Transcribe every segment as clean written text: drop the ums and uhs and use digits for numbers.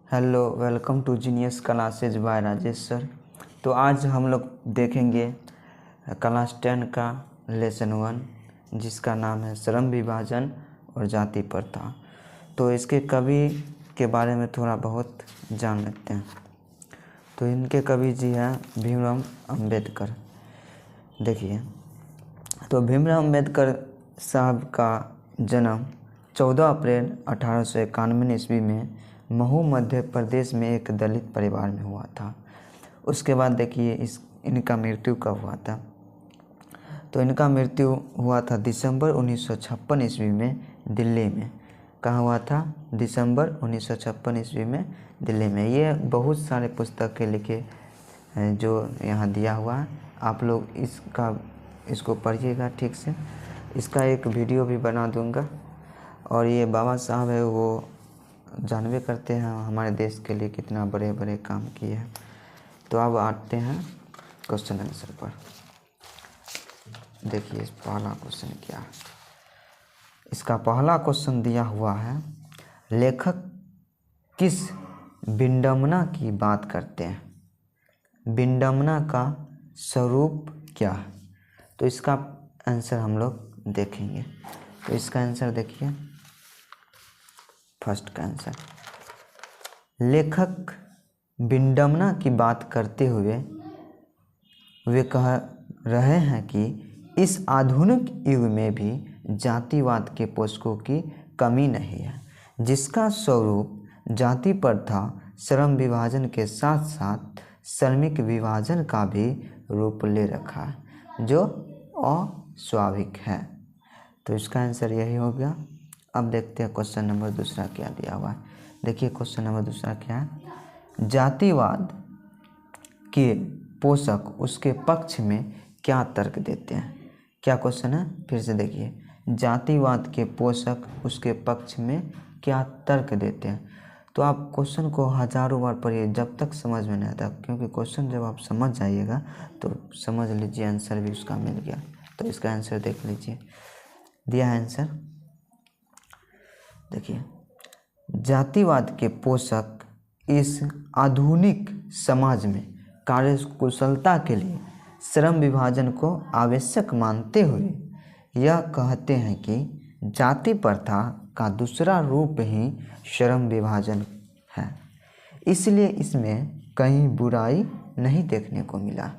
Hello, welcome to genius classes by Rajesh sir. तो आज हम लोग देखेंगे क्लास 10 का लेसन 1 जिसका नाम है श्रम विभाजन और जाति प्रथा। तो इसके कवि के बारे में थोड़ा बहुत जान लेते हैं। तो इनके कवि जी हैं भीमराव अंबेडकर। देखिए, तो भीमराव अंबेडकर साहब का जन्म 14 अप्रैल 1891 ईस्वी में महू मध्य प्रदेश में एक दलित परिवार में हुआ था। उसके बाद देखिए इनका मृत्यु कब हुआ था। तो इनका मृत्यु हुआ था दिसंबर 1956 ईस्वी में दिल्ली में। कहाँ हुआ था? दिसंबर 1956 ईस्वी में दिल्ली में। ये बहुत सारे पुस्तकें लिखे हैं जो यहाँ दिया हुआ है। आप लोग इसको पढ़िएगा ठीक से। इसका एक वीडियो भी बना दूंगा। और ये बाबा साहब है, वो जानवे करते हैं हमारे देश के लिए कितना बड़े बड़े काम किए हैं। तो अब आते हैं क्वेश्चन आंसर पर। देखिए पहला क्वेश्चन क्या है। इसका पहला क्वेश्चन दिया हुआ है, लेखक किस विडंबना की बात करते हैं? विडंबना का स्वरूप क्या है? तो इसका आंसर हम लोग देखेंगे। तो इसका आंसर देखिए, फर्स्ट का आंसर, लेखक विडंबना की बात करते हुए वे कह रहे हैं कि इस आधुनिक युग में भी जातिवाद के पोषकों की कमी नहीं है, जिसका स्वरूप जाति प्रथा, श्रम विभाजन के साथ साथ श्रमिक विभाजन का भी रूप ले रखा है, जो अस्वाभाविक है। तो इसका आंसर यही हो गया। अब देखते हैं क्वेश्चन नंबर दूसरा क्या दिया हुआ है। देखिए क्वेश्चन नंबर दूसरा क्या है, जातिवाद के पोषक उसके पक्ष में क्या तर्क देते हैं? क्या क्वेश्चन है, फिर से देखिए, जातिवाद के पोषक उसके पक्ष में क्या तर्क देते हैं? तो आप क्वेश्चन को हजारों बार पढ़िए जब तक समझ में नहीं आता, क्योंकि क्वेश्चन जब आप समझ जाइएगा तो समझ लीजिए आंसर भी उसका मिल गया। तो इसका आंसर देख लीजिए, दिया है आंसर। देखिए, जातिवाद के पोषक इस आधुनिक समाज में कार्यकुशलता के लिए श्रम विभाजन को आवश्यक मानते हुए यह कहते हैं कि जाति प्रथा का दूसरा रूप ही श्रम विभाजन है, इसलिए इसमें कहीं बुराई नहीं देखने को मिला।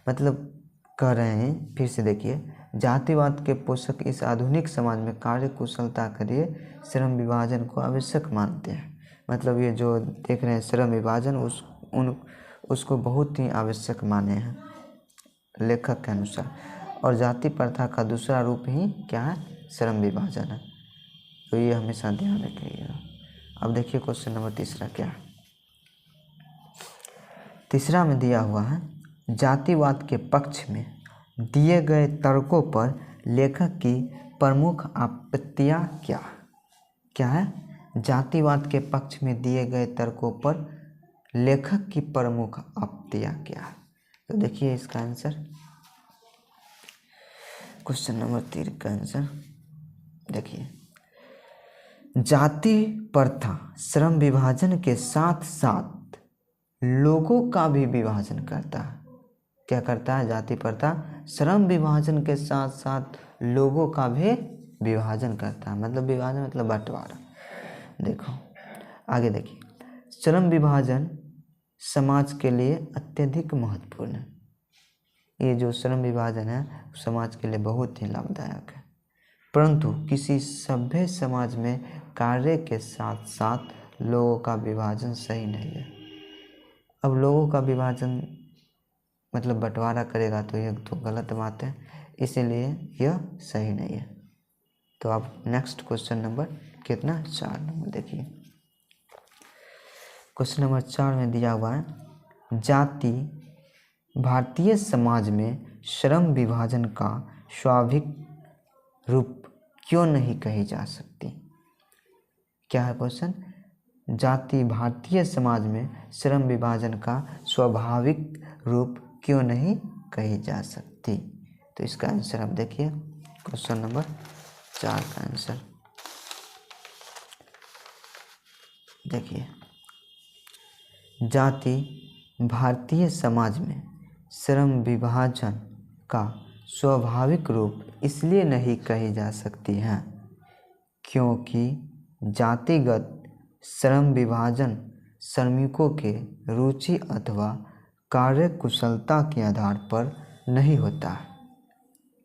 मतलब कह रहे हैं, फिर से देखिए, जातिवाद के पोषक इस आधुनिक समाज में कार्यकुशलता के लिए श्रम विभाजन को आवश्यक मानते हैं। मतलब ये जो देख रहे हैं श्रम विभाजन, उसको बहुत ही आवश्यक माने हैं लेखक के अनुसार। और जाति प्रथा का दूसरा रूप ही क्या है? श्रम विभाजन है। तो ये हमेशा ध्यान रखिएगा। अब देखिए क्वेश्चन नंबर तीसरा क्या है। तीसरा में दिया हुआ है, जातिवाद के पक्ष में दिए गए तर्कों पर लेखक की प्रमुख आपत्तियां क्या है? जातिवाद के पक्ष में दिए गए तर्कों पर लेखक की प्रमुख आपत्तियां क्या है? तो देखिए इसका आंसर, क्वेश्चन नंबर 3 का आंसर देखिए, जाति प्रथा श्रम विभाजन के साथ साथ लोगों का भी विभाजन करता है। क्या करता है? जाति प्रथा श्रम विभाजन के साथ साथ लोगों का भी विभाजन करता है। मतलब विभाजन मतलब बंटवारा। देखो आगे देखिए, श्रम विभाजन समाज के लिए अत्यधिक महत्वपूर्ण है। ये जो श्रम विभाजन है समाज के लिए बहुत ही लाभदायक है, परंतु किसी सभ्य समाज में कार्य के साथ साथ लोगों का विभाजन सही नहीं है। अब लोगों का विभाजन मतलब बंटवारा करेगा तो ये तो गलत बात है, इसीलिए यह सही नहीं है। तो अब नेक्स्ट क्वेश्चन नंबर कितना? 4 नंबर देखिए। क्वेश्चन नंबर 4 में दिया हुआ है, जाति भारतीय समाज में श्रम विभाजन का स्वाभाविक रूप क्यों नहीं कही जा सकती? क्या है क्वेश्चन? जाति भारतीय समाज में श्रम विभाजन का स्वाभाविक रूप क्यों नहीं कही जा सकती? तो इसका आंसर आप देखिए, क्वेश्चन नंबर 4 का आंसर देखिए, जाति भारतीय समाज में श्रम विभाजन का स्वाभाविक रूप इसलिए नहीं कही जा सकती है क्योंकि जातिगत श्रम विभाजन श्रमिकों के रुचि अथवा कार्य कुशलता के आधार पर नहीं होता।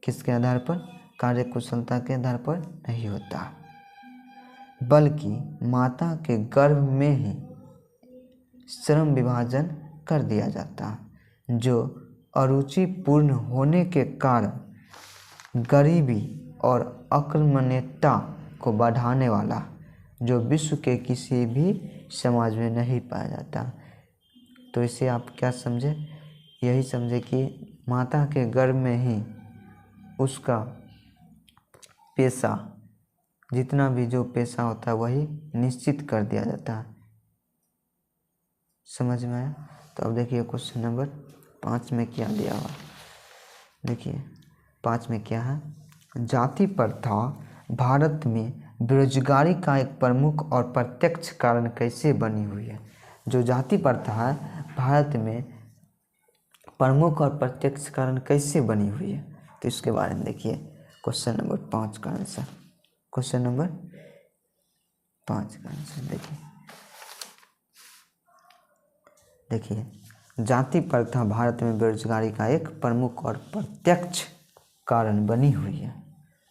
किसके आधार पर? कार्य कुशलता के आधार पर नहीं होता, बल्कि माता के गर्भ में ही श्रम विभाजन कर दिया जाता, जो अरुचिपूर्ण होने के कारण गरीबी और अकर्मण्यता को बढ़ाने वाला, जो विश्व के किसी भी समाज में नहीं पाया जाता। तो इसे आप क्या समझे? यही समझे कि माता के गर्भ में ही उसका पेशा, जितना भी जो पेशा होता है वही निश्चित कर दिया जाता है। समझ में आया? तो अब देखिए क्वेश्चन नंबर 5 में क्या दिया हुआ। देखिए 5 में क्या है? जाति प्रथा भारत में बेरोजगारी का एक प्रमुख और प्रत्यक्ष कारण कैसे बनी हुई है? जो जाति प्रथा है भारत में प्रमुख और प्रत्यक्ष कारण कैसे बनी हुई है, तो इसके बारे में देखिए क्वेश्चन नंबर 5 का आंसर। क्वेश्चन नंबर 5 का आंसर देखिए जाति प्रथा भारत में बेरोजगारी का एक प्रमुख और प्रत्यक्ष कारण बनी हुई है,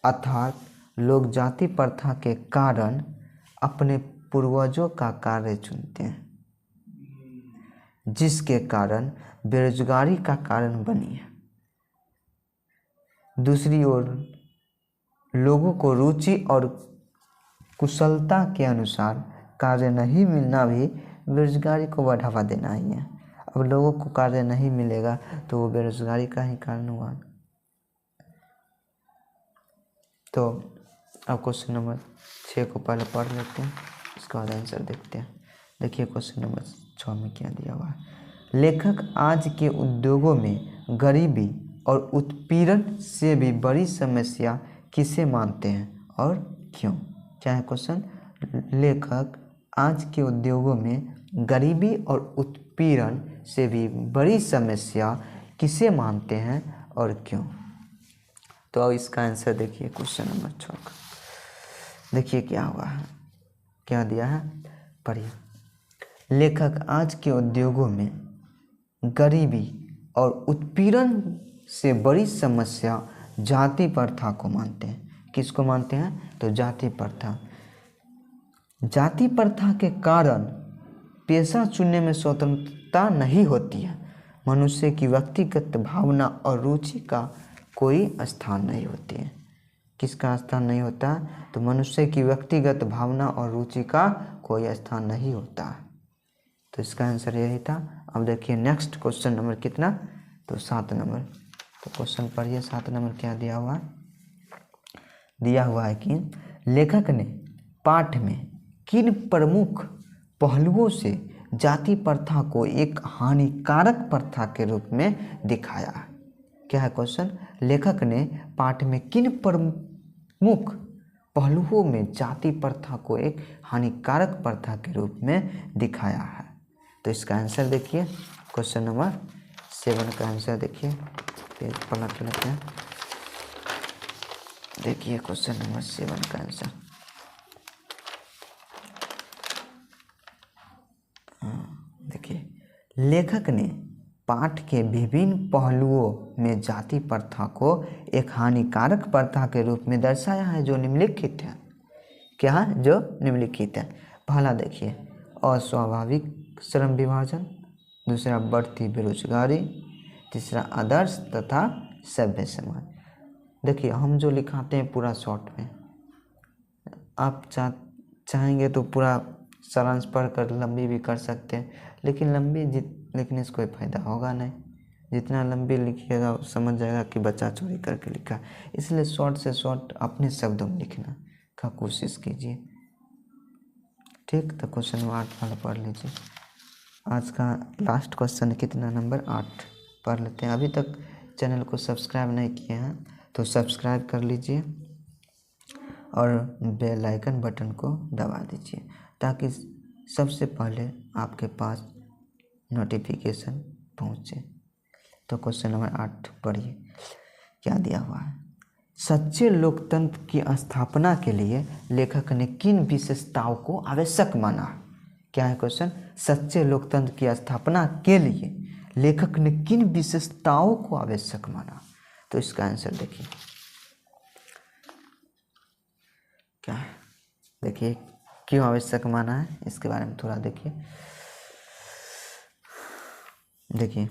अर्थात लोग जाति प्रथा के कारण अपने पूर्वजों का कार्य चुनते हैं, जिसके कारण बेरोजगारी का कारण बनी है। दूसरी ओर लोगों को रुचि और कुशलता के अनुसार कार्य नहीं मिलना भी बेरोजगारी को बढ़ावा देना ही है। अब लोगों को कार्य नहीं मिलेगा तो वो बेरोजगारी का ही कारण हुआ। तो अब क्वेश्चन नंबर 6 को पहले पढ़ लेते हैं, इसका बाद आंसर देखते हैं। देखिए क्वेश्चन नंबर 6 में क्या दिया हुआ है। लेखक आज के उद्योगों में गरीबी और उत्पीड़न से भी बड़ी समस्या किसे मानते हैं और क्यों? क्या है क्वेश्चन? लेखक आज के उद्योगों में गरीबी और उत्पीड़न से भी बड़ी समस्या किसे मानते हैं और क्यों? तो अब इसका आंसर देखिए क्वेश्चन नंबर 6 का। देखिए क्या हुआ है, क्या दिया है, पढ़िए। लेखक आज के उद्योगों में गरीबी और उत्पीड़न से बड़ी समस्या जाति प्रथा को मानते हैं। किसको मानते हैं? तो जाति प्रथा। जाति प्रथा के कारण पेशा चुनने में स्वतंत्रता नहीं होती है। मनुष्य की व्यक्तिगत भावना और रुचि का कोई स्थान नहीं होती है। किसका स्थान नहीं होता? तो मनुष्य की व्यक्तिगत भावना और रुचि का कोई स्थान नहीं होता। तो इसका आंसर यही था। अब देखिए नेक्स्ट क्वेश्चन नंबर कितना? तो 7 नंबर। तो क्वेश्चन पढ़िए 7 नंबर क्या दिया हुआ है? दिया हुआ है कि लेखक ने पाठ में किन प्रमुख पहलुओं से जाति प्रथा को एक हानिकारक प्रथा के रूप में दिखाया है? क्या है क्वेश्चन? लेखक ने पाठ में किन प्रमुख पहलुओं में जाति प्रथा को एक हानिकारक प्रथा के रूप में दिखाया है? तो इसका आंसर देखिए क्वेश्चन नंबर 7 का आंसर देखिए, पेज पलट लेते हैं। देखिए क्वेश्चन नंबर 7 का आंसर। देखिए लेखक ने पाठ के विभिन्न पहलुओं में जाति प्रथा को एक हानिकारक प्रथा के रूप में दर्शाया है, जो निम्नलिखित है। क्या है? जो निम्नलिखित है। पहला देखिए अस्वाभाविक श्रम विभाजन, दूसरा बढ़ती बेरोजगारी, तीसरा आदर्श तथा सभ्य समाज। देखिए हम जो लिखाते हैं पूरा शॉर्ट में, आप चाहेंगे तो पूरा सारांश पढ़कर लंबी भी कर सकते हैं, लेकिन लंबी लिखने से कोई फ़ायदा होगा नहीं। जितना लंबी लिखिएगा समझ जाएगा कि बच्चा चोरी करके लिखा। इसलिए शॉर्ट से शॉर्ट अपने शब्दों में लिखना का कोशिश कीजिए, ठीक। तो क्वेश्चन नंबर 8 वाला पढ़ लीजिए। आज का लास्ट क्वेश्चन कितना? नंबर 8 पढ़ लेते हैं। अभी तक चैनल को सब्सक्राइब नहीं किए हैं तो सब्सक्राइब कर लीजिए और बेल आइकन बटन को दबा दीजिए, ताकि सबसे पहले आपके पास नोटिफिकेशन पहुँचे। तो क्वेश्चन नंबर 8 पढ़िए क्या दिया हुआ है। सच्चे लोकतंत्र की स्थापना के लिए लेखक ने किन विशेषताओं को आवश्यक माना। क्या है क्वेश्चन, सच्चे लोकतंत्र की स्थापना के लिए लेखक ने किन विशेषताओं को आवश्यक माना। तो इसका आंसर देखिए क्या है, देखिए क्यों आवश्यक माना है इसके बारे में थोड़ा देखिए। देखिए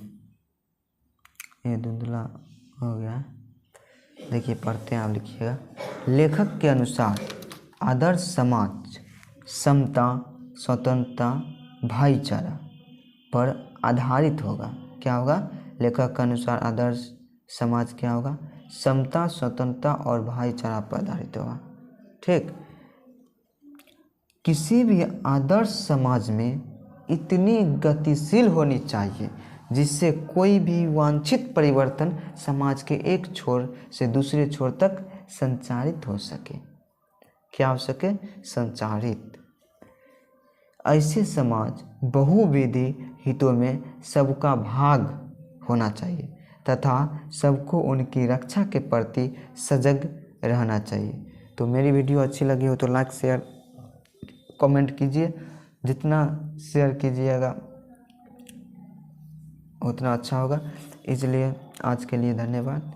ये धुंधला हो गया है, देखिए पढ़ते हैं, आप लिखिएगा। लेखक के अनुसार आदर्श समाज समता, स्वतंत्रता, भाईचारा पर आधारित होगा। क्या होगा, लेखक के अनुसार आदर्श समाज क्या होगा, समता, स्वतंत्रता और भाईचारा पर आधारित होगा। ठीक, किसी भी आदर्श समाज में इतनी गतिशील होनी चाहिए जिससे कोई भी वांछित परिवर्तन समाज के एक छोर से दूसरे छोर तक संचारित हो सके। क्या हो सके, संचारित। ऐसे समाज बहुविधि हितों में सबका भाग होना चाहिए तथा सबको उनकी रक्षा के प्रति सजग रहना चाहिए। तो मेरी वीडियो अच्छी लगी हो तो लाइक शेयर कमेंट कीजिए, जितना शेयर कीजिएगा उतना अच्छा होगा। इसलिए आज के लिए धन्यवाद।